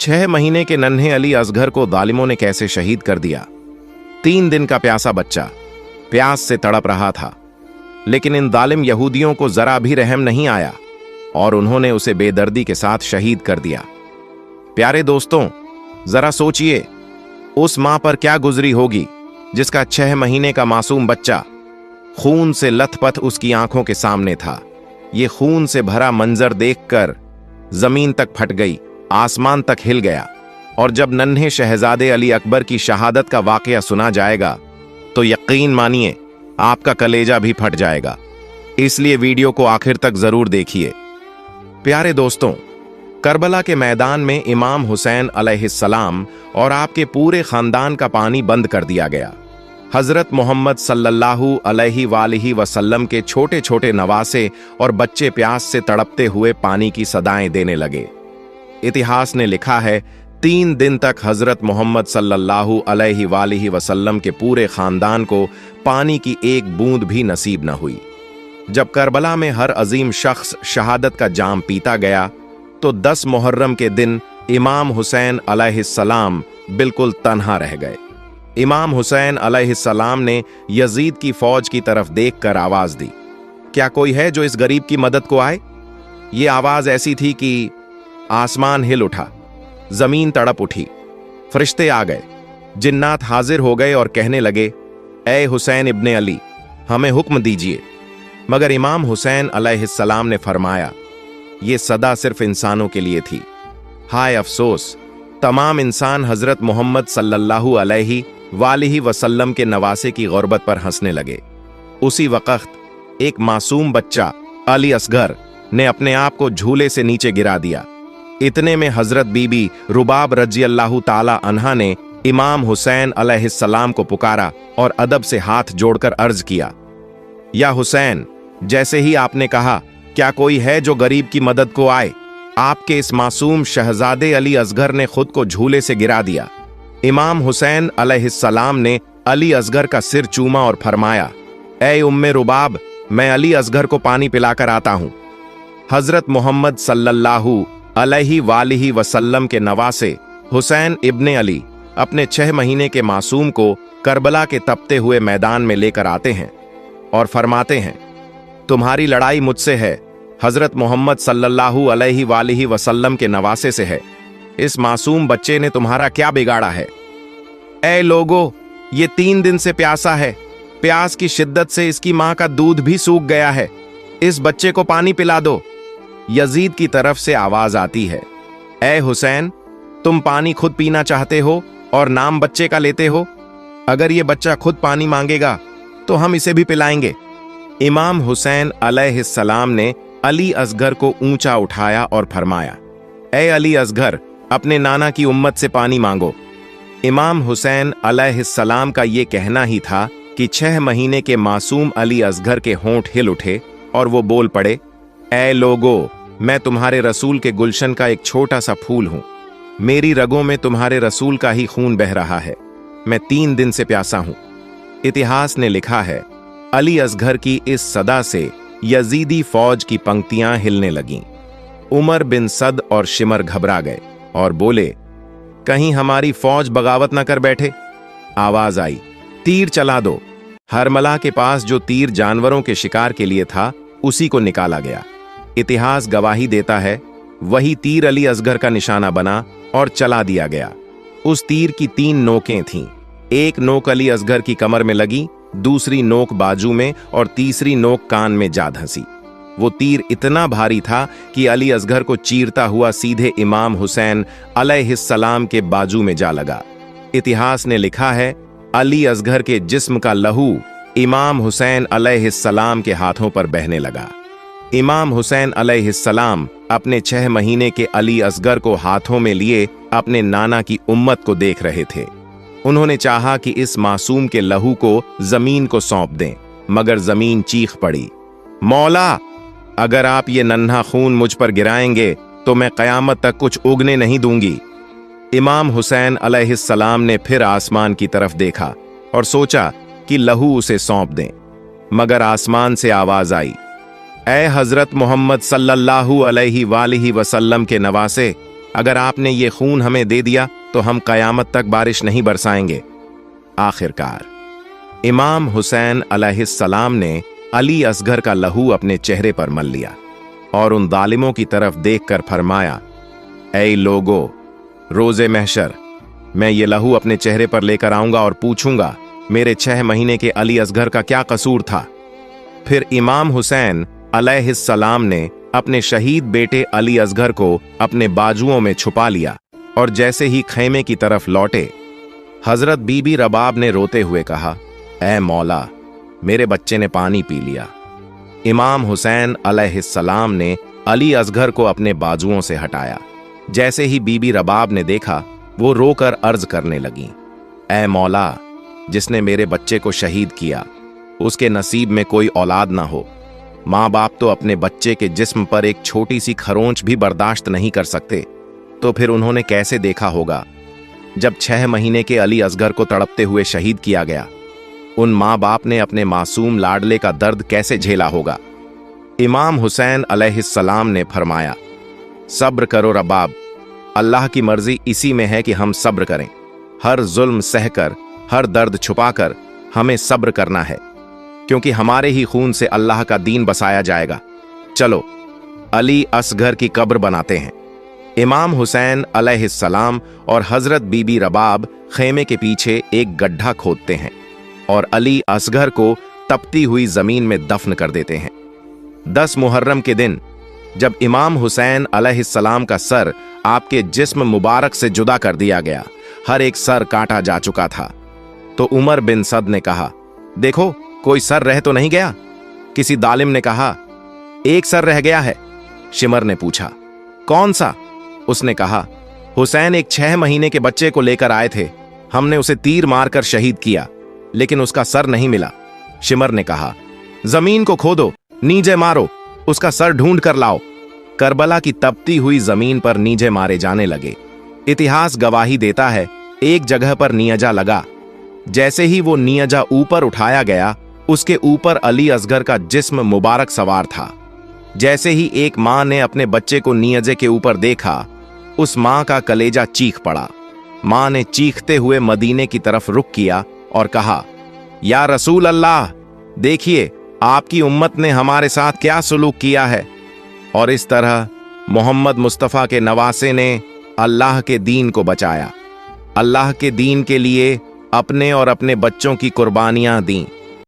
6 महीने के नन्हे अली असगर को जालिमों ने कैसे शहीद कर दिया। 3 दिन का प्यासा बच्चा प्यास से तड़प रहा था, लेकिन इन जालिम यहूदियों को जरा भी रहम नहीं आया और उन्होंने उसे बेदर्दी के साथ शहीद कर दिया। प्यारे दोस्तों, जरा सोचिए उस मां पर क्या गुजरी होगी जिसका 6 महीने का मासूम बच्चा खून से लथपथ उसकी आंखों के सामने था। ये खून से भरा मंजर देखकर जमीन तक फट गई, आसमान तक हिल गया। और जब नन्हे शहजादे अली अकबर की शहादत का वाकया सुना जाएगा तो यकीन मानिए आपका कलेजा भी फट जाएगा। इसलिए वीडियो को आखिर तक जरूर देखिए। प्यारे दोस्तों, करबला के मैदान में इमाम हुसैन अलैहिस्सलाम और आपके पूरे खानदान का पानी बंद कर दिया गया। हजरत मोहम्मद सल्लल्लाहु अलैहि वसल्लम के छोटे छोटे नवासे और बच्चे प्यास से तड़पते हुए पानी की सदाएं देने लगे। इतिहास ने लिखा है 3 दिन तक हजरत मोहम्मद सल्लल्लाहु अलैहि वसल्लम के पूरे खानदान को पानी की एक बूंद भी नसीब न हुई। जब करबला में हर अजीम शख्स शहादत का जाम पीता गया तो 10 मुहर्रम के दिन इमाम हुसैन अलैहिस्सलाम बिल्कुल तन्हा रह गए। इमाम हुसैन अलैहिस्सलाम ने यजीद की फौज की तरफ देखकर आवाज दी, क्या कोई है जो इस गरीब की मदद को आए? ये आवाज ऐसी थी कि आसमान हिल उठा, जमीन तड़प उठी, फरिश्ते आ गए, जिन्नात हाजिर हो गए और कहने लगे, ए हुसैन इब्ने अली, हमें हुक्म दीजिए। मगर इमाम हुसैन अलैहिस्सलाम ने फरमाया, ये सदा सिर्फ इंसानों के लिए थी। हाय अफसोस, तमाम इंसान हजरत मोहम्मद सल्लल्लाहु अलैहि वसल्लम के नवासे की गुर्बत पर हंसने लगे। उसी वक्त एक मासूम बच्चा अली असगर ने अपने आप को झूले से नीचे गिरा दिया। इतने में हजरत बीबी रुबाब रज़ियल्लाहु ताला अन्हा ने इमाम हुसैन अलैहिस्सलाम को पुकारा और अदब से हाथ जोड़कर अर्ज किया, या हुसैन, जैसे ही आपने कहा, क्या कोई है जो गरीब की मदद को आए? आपके इस मासूम शहजादे अली असगर ने खुद को झूले से गिरा दिया। इमाम हुसैन अलैहिस्सलाम ने अली असगर का सिर चूमा और फरमाया, ए उम्मे रुबाब, मैं अली असगर को पानी पिलाकर आता हूं। हजरत मोहम्मद सल्लल्लाहु अलैहि वसल्लम के नवासे हुसैन इब्ने अली अपने 6 महीने के मासूम को करबला के तपते हुए मैदान में लेकर आते हैं और फरमाते हैं, तुम्हारी लड़ाई मुझसे है, हजरत मोहम्मद सल्लल्लाहु अलैहि वसल्लम के नवासे से है। इस मासूम बच्चे ने तुम्हारा क्या बिगाड़ा है? ए लोगो, ये 3 दिन से प्यासा है, प्यास की शिद्दत से इसकी मां का दूध भी सूख गया है, इस बच्चे को पानी पिला दो। यजीद की तरफ से आवाज आती है, ए हुसैन, तुम पानी खुद पीना चाहते हो और नाम बच्चे का लेते हो? अगर ये बच्चा खुद पानी मांगेगा तो हम इसे भी पिलाएंगे। इमाम हुसैन अलैहिस्सलाम ने अली असगर को ऊंचा उठाया और फरमाया, ए अली असगर, अपने नाना की उम्मत से पानी मांगो। इमाम हुसैन अलैहिस्सलाम का ये कहना ही था कि 6 महीने के मासूम अली असगर के होंठ हिल उठे और वो बोल पड़े, ए लोगो, मैं तुम्हारे रसूल के गुलशन का एक छोटा सा फूल हूं, मेरी रगों में तुम्हारे रसूल का ही खून बह रहा है, मैं 3 दिन से प्यासा हूं। इतिहास ने लिखा है, अली असगर की इस सदा से यजीदी फौज की पंक्तियां हिलने लगीं। उमर बिन सद और शिमर घबरा गए और बोले, कहीं हमारी फौज बगावत न कर बैठे। आवाज आई, तीर चला दो। हरमला के पास जो तीर जानवरों के शिकार के लिए था, उसी को निकाला गया। इतिहास गवाही देता है, वही तीर अली असगर का निशाना बना और चला दिया गया। उस तीर की 3 नोकें थीं। एक नोक अली असगर की कमर में लगी, दूसरी नोक बाजू में और तीसरी नोक कान में जा धंसी। वो तीर इतना भारी था कि अली असगर को चीरता हुआ सीधे इमाम हुसैन अलैहिस्सलाम के बाजू में जा लगा। इतिहास ने लिखा है, अली असगर के जिस्म का लहू इमाम हुसैन अलैहिस्सलाम के हाथों पर बहने लगा। इमाम हुसैन अलैहिस्सलाम अपने 6 महीने के अली असगर को हाथों में लिए अपने नाना की उम्मत को देख रहे थे। उन्होंने चाहा कि इस मासूम के लहू को जमीन को सौंप दें, मगर जमीन चीख पड़ी, मौला, अगर आप ये नन्हा खून मुझ पर गिराएंगे तो मैं कयामत तक कुछ उगने नहीं दूंगी। इमाम हुसैन अलैहिस्सलाम ने फिर आसमान की तरफ देखा और सोचा कि लहू उसे सौंप दें, मगर आसमान से आवाज आई, ए हजरत मोहम्मद सल्लल्लाहु अलैहि वसल्लम के नवासे, अगर आपने ये खून हमें दे दिया तो हम कयामत तक बारिश नहीं बरसाएंगे। आखिरकार इमाम हुसैन अलैहिस्सलाम ने अली असगर का लहू अपने चेहरे पर मल लिया और उन जालिमों की तरफ देखकर फरमाया, ऐ लोगो, रोजे महशर मैं ये लहू अपने चेहरे पर लेकर आऊंगा और पूछूंगा मेरे 6 महीने के अली असगर का क्या कसूर था। फिर इमाम हुसैन अलैहिस्सलाम ने अपने शहीद बेटे अली असगर को अपने बाजुओं में छुपा लिया और जैसे ही खैमे की तरफ लौटे, हजरत बीबी रबाब ने रोते हुए कहा, ऐ मौला, मेरे बच्चे ने पानी पी लिया। इमाम हुसैन अलैहिस्सलाम ने अली असगर को अपने बाजुओं से हटाया। जैसे ही बीबी रबाब ने देखा, वो रोकर अर्ज करने लगी, ऐ मौला, जिसने मेरे बच्चे को शहीद किया उसके नसीब में कोई औलाद ना हो। माँ बाप तो अपने बच्चे के जिस्म पर एक छोटी सी खरोंच भी बर्दाश्त नहीं कर सकते, तो फिर उन्होंने कैसे देखा होगा जब 6 महीने के अली असगर को तड़पते हुए शहीद किया गया। उन माँ बाप ने अपने मासूम लाडले का दर्द कैसे झेला होगा। इमाम हुसैन अलैहिस्सलाम ने फरमाया, सब्र करो रबाब, अल्लाह की मर्जी इसी में है कि हम सब्र करें। हर जुल्म सहकर, हर दर्द छुपाकर हमें सब्र करना है, क्योंकि हमारे ही खून से अल्लाह का दीन बसाया जाएगा। चलो अली असगर की कब्र बनाते हैं। इमाम हुसैन अलैहिस्सलाम और हजरत बीबी रबाब खेमे के पीछे एक गड्ढा खोदते हैं और अली असगर को तपती हुई जमीन में दफन कर देते हैं। 10 मुहर्रम के दिन जब इमाम हुसैन अलैहिस्सलाम का सर आपके जिस्म मुबारक से जुदा कर दिया गया, हर एक सर काटा जा चुका था, तो उमर बिन सद ने कहा, देखो कोई सर रह तो नहीं गया। किसी दालिम ने कहा, एक सर रह गया है। शिमर ने पूछा, कौन सा? उसने कहा, हुसैन एक 6 महीने के बच्चे को लेकर आए थे, हमने उसे तीर मारकर शहीद किया, लेकिन उसका सर नहीं मिला। शिमर ने कहा, जमीन को खोदो, नीचे मारो, उसका सर ढूंढ कर लाओ। करबला की तपती हुई जमीन पर नीचे मारे जाने लगे। इतिहास गवाही देता है, एक जगह पर नियजा लगा। जैसे ही वो नियजा ऊपर उठाया गया, उसके ऊपर अली असगर का जिस्म मुबारक सवार था। जैसे ही एक मां ने अपने बच्चे को नियजे के ऊपर देखा, उस मां का कलेजा चीख पड़ा। मां ने चीखते हुए मदीने की तरफ रुख किया और कहा, या रसूल अल्लाह, देखिए आपकी उम्मत ने हमारे साथ क्या सुलूक किया है। और इस तरह मोहम्मद मुस्तफ़ा के नवासे ने अल्लाह के दीन को बचाया, अल्लाह के दीन के लिए अपने और अपने बच्चों की कुर्बानियां दी।